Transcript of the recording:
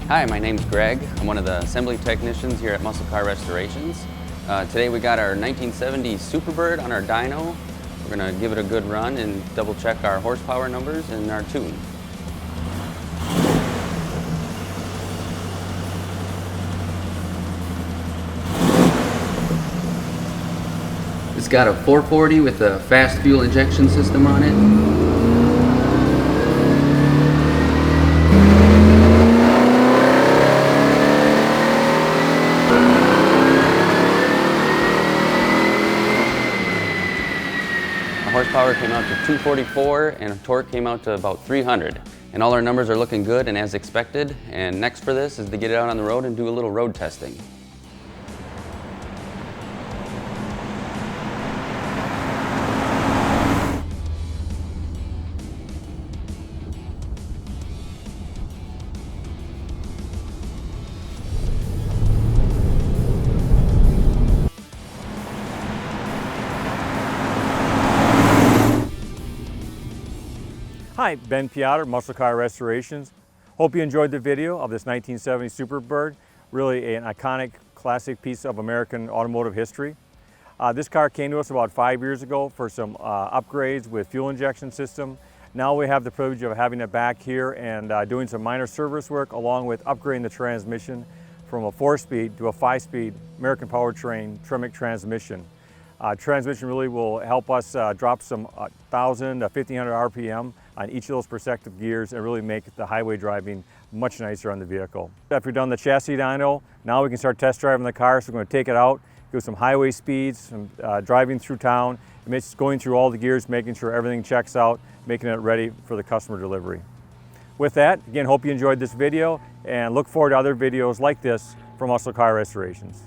Hi, my name's Greg. I'm one of the assembly technicians here at Muscle Car Restorations. Today we got our 1970 Superbird on our dyno. We're going to give it a good run and double check our horsepower numbers and our tune. It's got a 440 with a fast fuel injection system on it. Horsepower came out to 244 and torque came out to about 300. And all our numbers are looking good and as expected. And next for this is to get it out on the road and do a little road testing. Hi, Ben Piotr, Muscle Car Restorations. Hope you enjoyed the video of this 1970 Superbird, really an iconic classic piece of American automotive history. This car came to us about 5 years ago for some upgrades with fuel injection system. Now we have the privilege of having it back here and doing some minor service work along with upgrading the transmission from a 4-speed to a 5-speed American powertrain Tremec transmission. Transmission really will help us drop some 1,000 to 1,500 RPM on each of those prospective gears and really make the highway driving much nicer on the vehicle. After we've done the chassis dyno, now we can start test driving the car. So we're going to take it out, do some highway speeds, some driving through town, and it's going through all the gears, making sure everything checks out, making it ready for the customer delivery. With that, again, hope you enjoyed this video and look forward to other videos like this from Muscle Car Restorations.